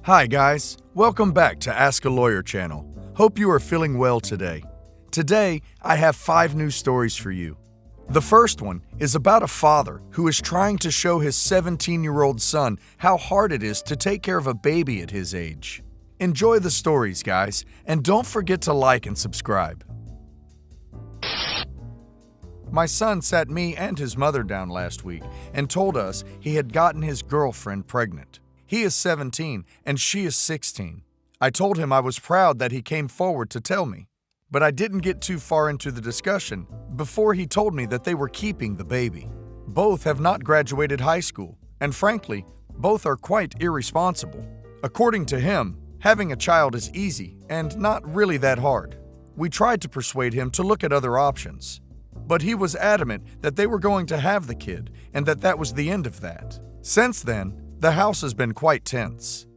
Hi guys, welcome back to Ask a Lawyer channel. Hope you are feeling well today. Today, I have 5 new stories for you. The first one is about a father who is trying to show his 17-year-old son how hard it is to take care of a baby at his age. Enjoy the stories, guys, and don't forget to like and subscribe. My son sat me and his mother down last week and told us he had gotten his girlfriend pregnant. He is 17 and she is 16. I told him I was proud that he came forward to tell me, but I didn't get too far into the discussion before he told me that they were keeping the baby. Both have not graduated high school, and frankly, both are quite irresponsible. According to him, having a child is easy and not really that hard. We tried to persuade him to look at other options, but he was adamant that they were going to have the kid and that was the end of that. Since then, the house has been quite tense.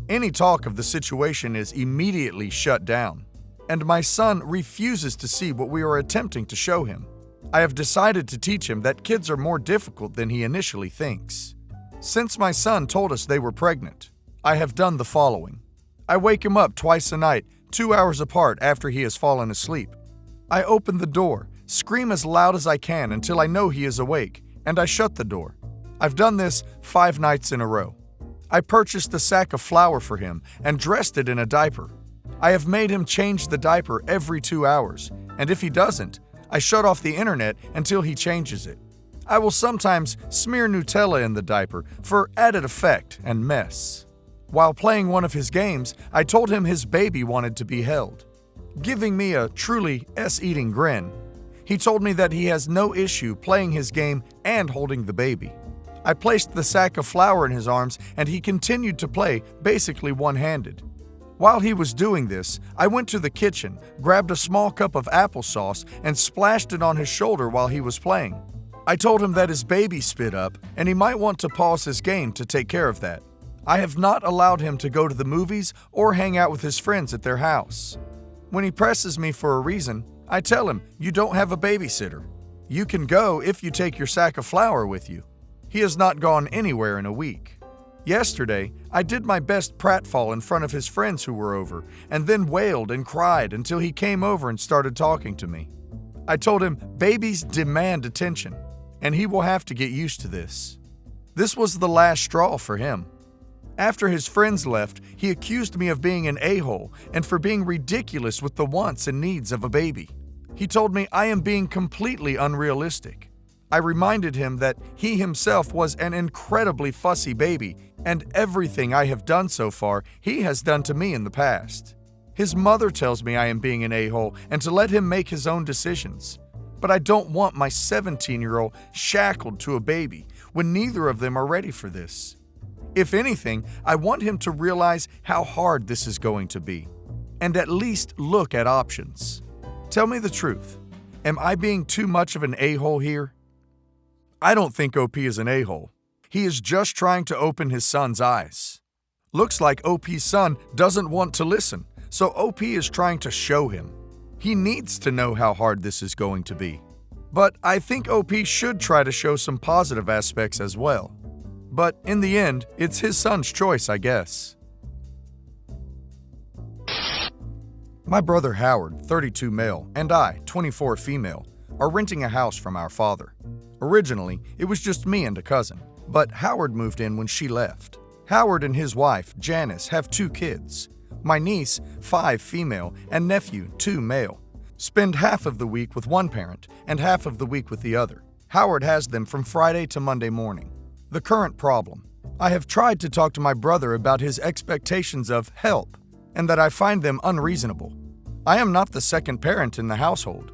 Any talk of the situation is immediately shut down, and my son refuses to see what we are attempting to show him. I have decided to teach him that kids are more difficult than he initially thinks. Since my son told us they were pregnant, I have done the following. I wake him up twice a night, 2 hours apart after he has fallen asleep. I open the door, scream as loud as I can until I know he is awake, and I shut the door. I've done this 5 nights in a row. I purchased a sack of flour for him and dressed it in a diaper. I have made him change the diaper every 2 hours, and if he doesn't, I shut off the internet until he changes it. I will sometimes smear Nutella in the diaper for added effect and mess. While playing one of his games, I told him his baby wanted to be held. Giving me a truly ass-eating grin, he told me that he has no issue playing his game and holding the baby. I placed the sack of flour in his arms and he continued to play basically one-handed. While he was doing this, I went to the kitchen, grabbed a small cup of applesauce, and splashed it on his shoulder while he was playing. I told him that his baby spit up and he might want to pause his game to take care of that. I have not allowed him to go to the movies or hang out with his friends at their house. When he presses me for a reason, I tell him, "You don't have a babysitter. You can go if you take your sack of flour with you." He has not gone anywhere in a week. Yesterday, I did my best pratfall in front of his friends who were over, and then wailed and cried until he came over and started talking to me. I told him babies demand attention, and he will have to get used to this. This was the last straw for him. After his friends left, he accused me of being an a-hole and for being ridiculous with the wants and needs of a baby. He told me I am being completely unrealistic. I reminded him that he himself was an incredibly fussy baby, and everything I have done so far, he has done to me in the past. His mother tells me I am being an a-hole and to let him make his own decisions. But I don't want my 17-year-old shackled to a baby when neither of them are ready for this. If anything, I want him to realize how hard this is going to be, and at least look at options. Tell me the truth. Am I being too much of an a-hole here? I don't think OP is an a-hole. He is just trying to open his son's eyes. Looks like OP's son doesn't want to listen, so OP is trying to show him. He needs to know how hard this is going to be. But I think OP should try to show some positive aspects as well. But in the end, it's his son's choice, I guess. My brother Howard, 32 male, and I, 24 female, are renting a house from our father. Originally, it was just me and a cousin, but Howard moved in when she left. Howard and his wife, Janice, have 2 kids. My niece, 5 female, and nephew, 2 male. Spend half of the week with one parent and half of the week with the other. Howard has them from Friday to Monday morning. The current problem. I have tried to talk to my brother about his expectations of help, and that I find them unreasonable. I am not the second parent in the household.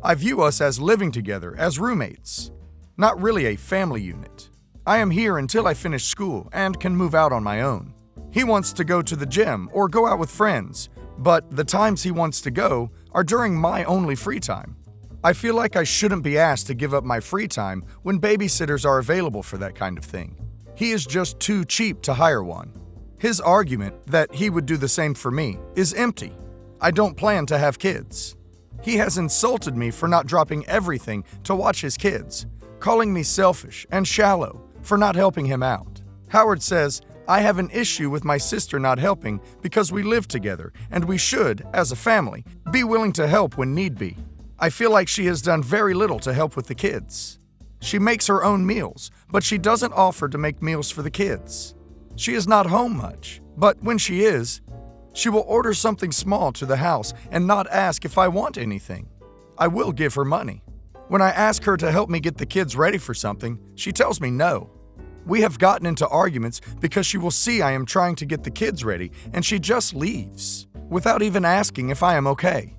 I view us as living together, as roommates. Not really a family unit. I am here until I finish school and can move out on my own. He wants to go to the gym or go out with friends, but the times he wants to go are during my only free time. I feel like I shouldn't be asked to give up my free time when babysitters are available for that kind of thing. He is just too cheap to hire one. His argument that he would do the same for me is empty. I don't plan to have kids. He has insulted me for not dropping everything to watch his kids, calling me selfish and shallow for not helping him out. Howard says I have an issue with my sister not helping because we live together, and we should, as a family, be willing to help when need be. I feel like she has done very little to help with the kids. She makes her own meals, but she doesn't offer to make meals for the kids. She is not home much, but when she is, she will order something small to the house and not ask if I want anything. I will give her money. When I ask her to help me get the kids ready for something, she tells me no. We have gotten into arguments because she will see I am trying to get the kids ready and she just leaves, without even asking if I am okay.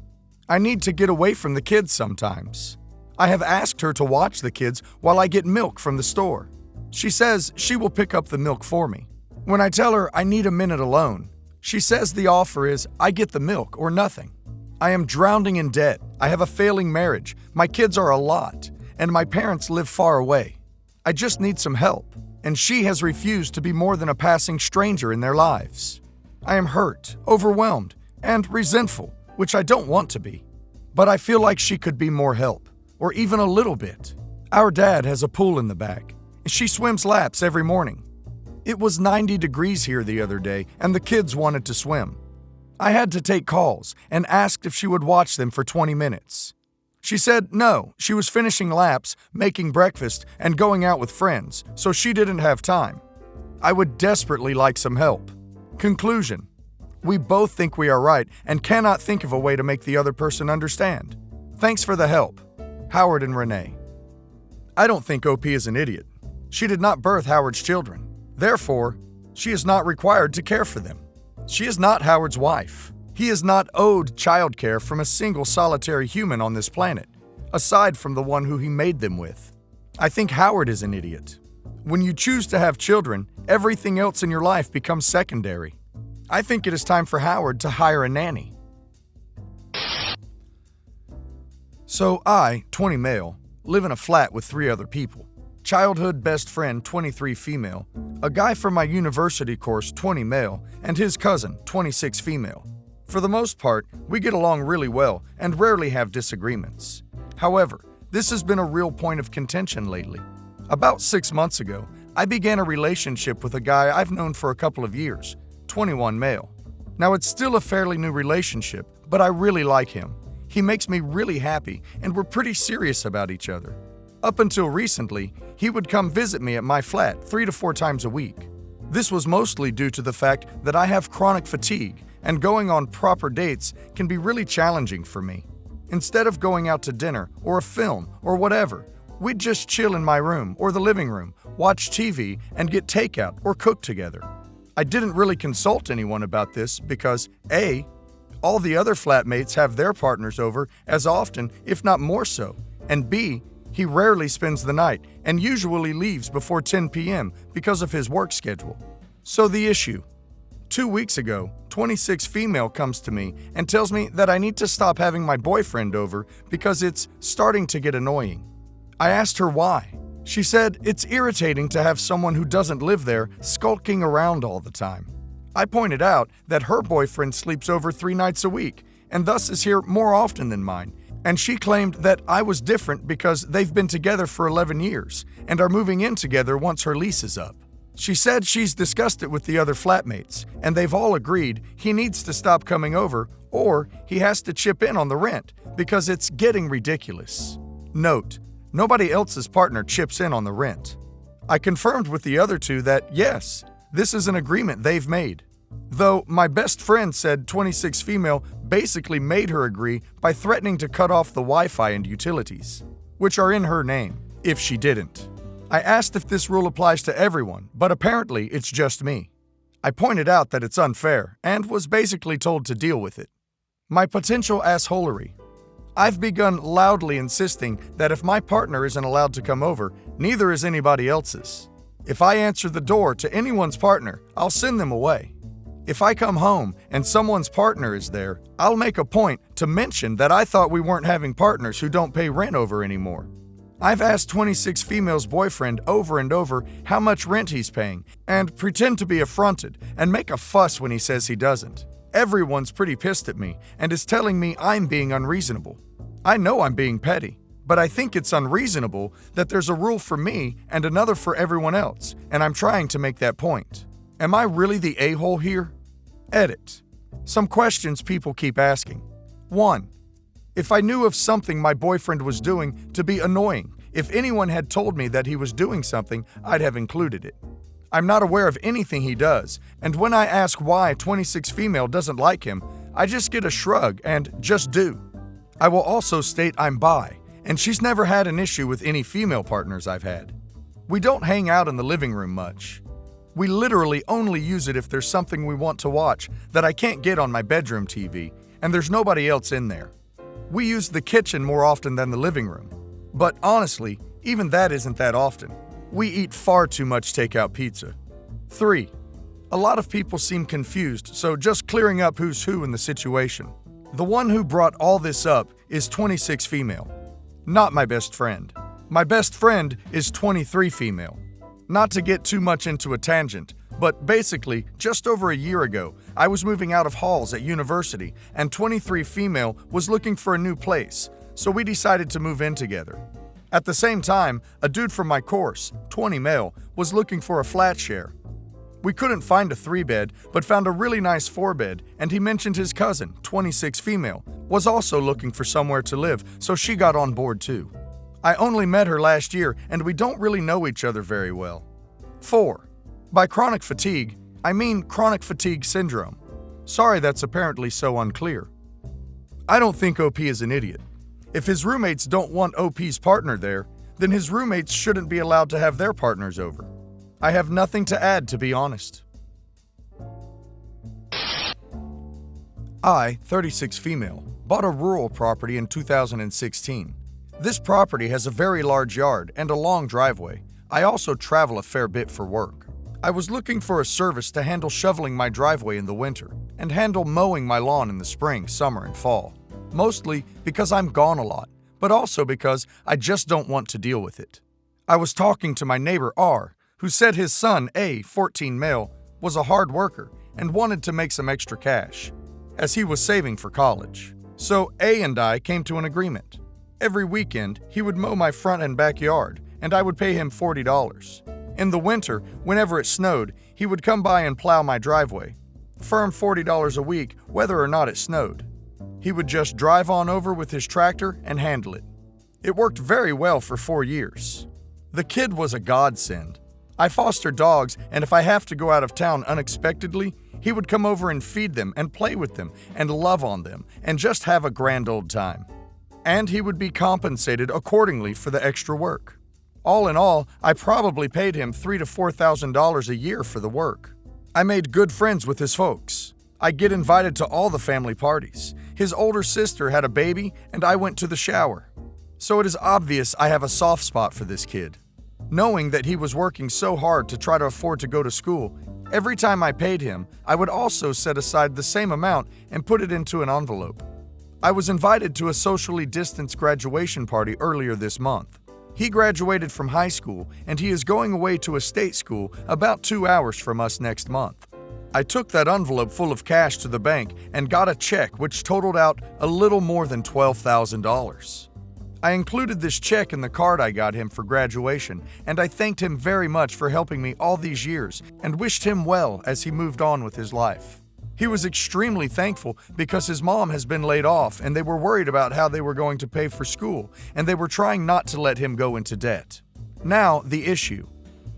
I need to get away from the kids sometimes. I have asked her to watch the kids while I get milk from the store. She says she will pick up the milk for me. When I tell her I need a minute alone, she says the offer is I get the milk or nothing. I am drowning in debt. I have a failing marriage. My kids are a lot, and my parents live far away. I just need some help, and she has refused to be more than a passing stranger in their lives. I am hurt, overwhelmed, and resentful, which I don't want to be. But I feel like she could be more help, or even a little bit. Our dad has a pool in the back. She swims laps every morning. It was 90 degrees here the other day, and the kids wanted to swim. I had to take calls and asked if she would watch them for 20 minutes. She said no, she was finishing laps, making breakfast, and going out with friends, so she didn't have time. I would desperately like some help. Conclusion: we both think we are right and cannot think of a way to make the other person understand. Thanks for the help. Howard and Renee. I don't think OP is an idiot. She did not birth Howard's children. Therefore, she is not required to care for them. She is not Howard's wife. He is not owed childcare from a single solitary human on this planet, aside from the one who he made them with. I think Howard is an idiot. When you choose to have children, everything else in your life becomes secondary. I think it is time for Howard to hire a nanny. So I, 20 male, live in a flat with 3 other people. Childhood best friend, 23 female, a guy from my university course, 20 male, and his cousin, 26 female. For the most part, we get along really well and rarely have disagreements. However, this has been a real point of contention lately. About 6 months ago, I began a relationship with a guy I've known for a couple of years, 21 male. Now it's still a fairly new relationship, but I really like him. He makes me really happy and we're pretty serious about each other. Up until recently, he would come visit me at my flat 3 to 4 times a week. This was mostly due to the fact that I have chronic fatigue and going on proper dates can be really challenging for me. Instead of going out to dinner or a film or whatever, we'd just chill in my room or the living room, watch TV, and get takeout or cook together. I didn't really consult anyone about this because A, all the other flatmates have their partners over as often, if not more so, and B, he rarely spends the night and usually leaves before 10 p.m. because of his work schedule. So the issue. 2 weeks ago, 26 female comes to me and tells me that I need to stop having my boyfriend over because it's starting to get annoying. I asked her why. She said it's irritating to have someone who doesn't live there skulking around all the time. I pointed out that her boyfriend sleeps over 3 nights a week and thus is here more often than mine. And she claimed that I was different because they've been together for 11 years and are moving in together once her lease is up. She said she's discussed it with the other flatmates, and they've all agreed he needs to stop coming over or he has to chip in on the rent because it's getting ridiculous. Note, nobody else's partner chips in on the rent. I confirmed with the other 2 that yes, this is an agreement they've made. Though my best friend said 26 female basically made her agree by threatening to cut off the Wi-Fi and utilities, which are in her name, if she didn't. I asked if this rule applies to everyone, but apparently it's just me. I pointed out that it's unfair and was basically told to deal with it. My potential assholery. I've begun loudly insisting that if my partner isn't allowed to come over, neither is anybody else's. If I answer the door to anyone's partner, I'll send them away. If I come home and someone's partner is there, I'll make a point to mention that I thought we weren't having partners who don't pay rent over anymore. I've asked 26 female's boyfriend over and over how much rent he's paying and pretend to be affronted and make a fuss when he says he doesn't. Everyone's pretty pissed at me and is telling me I'm being unreasonable. I know I'm being petty, but I think it's unreasonable that there's a rule for me and another for everyone else, and I'm trying to make that point. Am I really the a-hole here? Edit. Some questions people keep asking. 1. If I knew of something my boyfriend was doing to be annoying, if anyone had told me that he was doing something, I'd have included it. I'm not aware of anything he does, and when I ask why 26 female doesn't like him, I just get a shrug and just do. I will also state I'm bi, and she's never had an issue with any female partners I've had. We don't hang out in the living room much. We literally only use it if there's something we want to watch that I can't get on my bedroom TV, and there's nobody else in there. We use the kitchen more often than the living room. But honestly, even that isn't that often. We eat far too much takeout pizza. 3. A lot of people seem confused, so just clearing up who's who in the situation. The one who brought all this up is 26 female. Not my best friend. My best friend is 23 female. Not to get too much into a tangent, but basically, just over a year ago, I was moving out of halls at university, and 23 female was looking for a new place, so we decided to move in together. At the same time, a dude from my course, 20 male, was looking for a flat share. We couldn't find a 3-bed, but found a really nice 4-bed, and he mentioned his cousin, 26 female, was also looking for somewhere to live, so she got on board too. I only met her last year, and we don't really know each other very well. 4. By chronic fatigue, I mean chronic fatigue syndrome. Sorry that's apparently so unclear. I don't think OP is an idiot. If his roommates don't want OP's partner there, then his roommates shouldn't be allowed to have their partners over. I have nothing to add, to be honest. I, 36 female, bought a rural property in 2016. This property has a very large yard and a long driveway. I also travel a fair bit for work. I was looking for a service to handle shoveling my driveway in the winter and handle mowing my lawn in the spring, summer, and fall. Mostly because I'm gone a lot, but also because I just don't want to deal with it. I was talking to my neighbor R, who said his son A, 14 male, was a hard worker and wanted to make some extra cash, as he was saving for college. So A and I came to an agreement. Every weekend, he would mow my front and backyard, and I would pay him $40. In the winter, whenever it snowed, he would come by and plow my driveway. Firm $40 a week, whether or not it snowed. He would just drive on over with his tractor and handle it. It worked very well for 4 years. The kid was a godsend. I foster dogs, and if I have to go out of town unexpectedly, he would come over and feed them and play with them and love on them and just have a grand old time. And he would be compensated accordingly for the extra work. All in all, I probably paid him $3,000 to $4,000 a year for the work. I made good friends with his folks. I get invited to all the family parties. His older sister had a baby, and I went to the shower. So it is obvious I have a soft spot for this kid. Knowing that he was working so hard to try to afford to go to school, every time I paid him, I would also set aside the same amount and put it into an envelope. I was invited to a socially distanced graduation party earlier this month. He graduated from high school, and he is going away to a state school about 2 hours from us next month. I took that envelope full of cash to the bank and got a check which totaled out a little more than $12,000. I included this check in the card I got him for graduation, and I thanked him very much for helping me all these years and wished him well as he moved on with his life. He was extremely thankful because his mom has been laid off and they were worried about how they were going to pay for school, and they were trying not to let him go into debt. Now, the issue.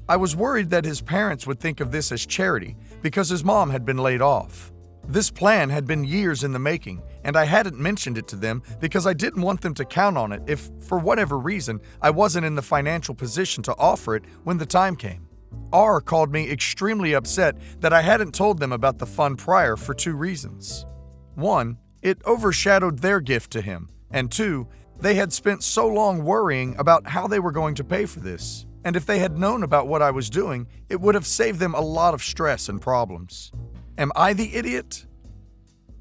I was worried that his parents would think of this as charity because his mom had been laid off. This plan had been years in the making, and I hadn't mentioned it to them because I didn't want them to count on it if, for whatever reason, I wasn't in the financial position to offer it when the time came. R called me extremely upset that I hadn't told them about the fund prior for 2 reasons. 1, it overshadowed their gift to him, and 2, they had spent so long worrying about how they were going to pay for this. And if they had known about what I was doing, it would have saved them a lot of stress and problems. Am I the idiot?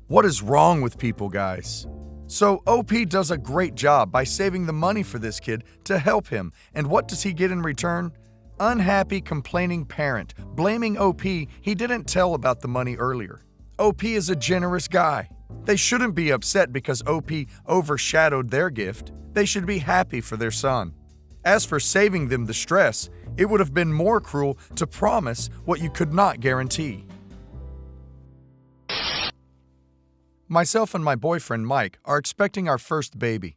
What is wrong with people, guys? So OP does a great job by saving the money for this kid to help him, and what does he get in return? Unhappy, complaining parent, blaming OP he didn't tell about the money earlier. OP is a generous guy. They shouldn't be upset because OP overshadowed their gift. They should be happy for their son. As for saving them the stress, It would have been more cruel to promise what you could not guarantee. Myself and my boyfriend Mike are expecting our first baby.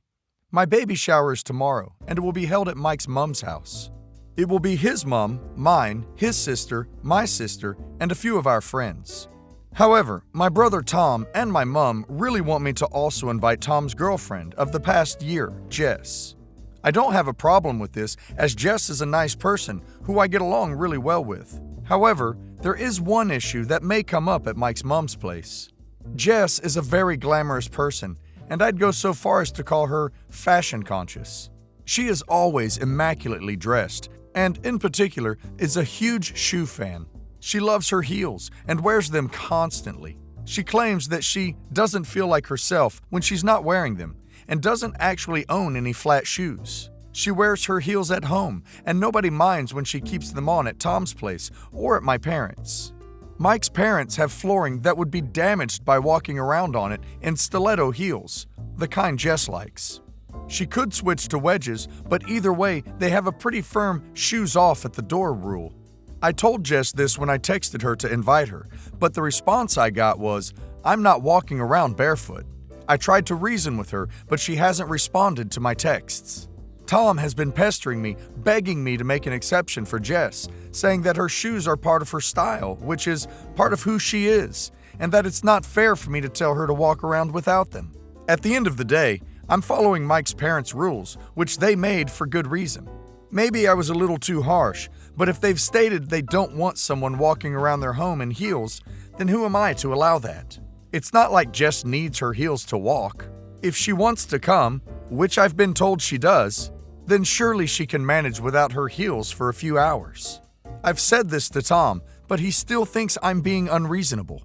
My baby shower is tomorrow, and it will be held at Mike's mom's house. It will be his mom, mine, his sister, my sister, and a few of our friends. However, my brother Tom and my mom really want me to also invite Tom's girlfriend of the past year, Jess. I don't have a problem with this, as Jess is a nice person who I get along really well with. However, there is one issue that may come up at Mike's mom's place. Jess is a very glamorous person, and I'd go so far as to call her fashion conscious. She is always immaculately dressed, and in particular is a huge shoe fan. She loves her heels and wears them constantly. She claims that she doesn't feel like herself when she's not wearing them and doesn't actually own any flat shoes. She wears her heels at home, and nobody minds when she keeps them on at Tom's place or at my parents'. Mike's parents have flooring that would be damaged by walking around on it in stiletto heels, the kind Jess likes. She could switch to wedges, but either way, they have a pretty firm shoes off at the door rule. I told Jess this when I texted her to invite her, but the response I got was, "I'm not walking around barefoot." I tried to reason with her, but she hasn't responded to my texts. Tom has been pestering me, begging me to make an exception for Jess, saying that her shoes are part of her style, which is part of who she is, and that it's not fair for me to tell her to walk around without them. At the end of the day, I'm following Mike's parents' rules, which they made for good reason. Maybe I was a little too harsh, but if they've stated they don't want someone walking around their home in heels, then who am I to allow that? It's not like Jess needs her heels to walk. If she wants to come, which I've been told she does, then surely she can manage without her heels for a few hours. I've said this to Tom, but he still thinks I'm being unreasonable.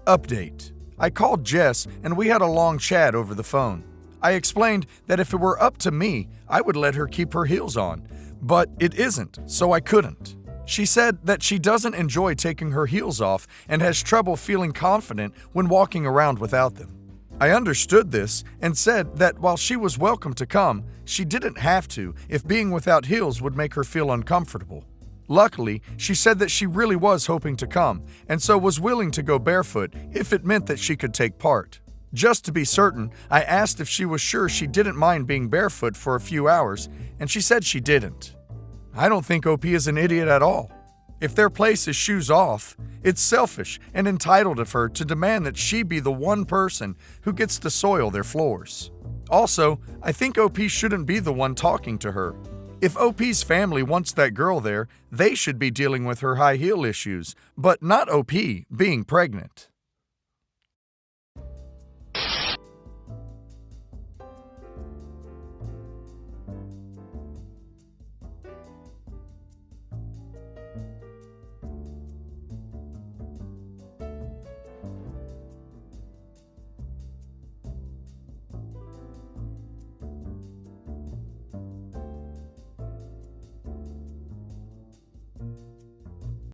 Update. I called Jess and we had a long chat over the phone. I explained that if it were up to me, I would let her keep her heels on, but it isn't, so I couldn't. She said that she doesn't enjoy taking her heels off and has trouble feeling confident when walking around without them. I understood this and said that while she was welcome to come, she didn't have to if being without heels would make her feel uncomfortable. Luckily, she said that she really was hoping to come and so was willing to go barefoot if it meant that she could take part. Just to be certain, I asked if she was sure she didn't mind being barefoot for a few hours, and she said she didn't. I don't think OP is an idiot at all. If their place is shoes off, it's selfish and entitled of her to demand that she be the one person who gets to soil their floors. Also, I think OP shouldn't be the one talking to her. If OP's family wants that girl there, they should be dealing with her high heel issues, but not OP being pregnant.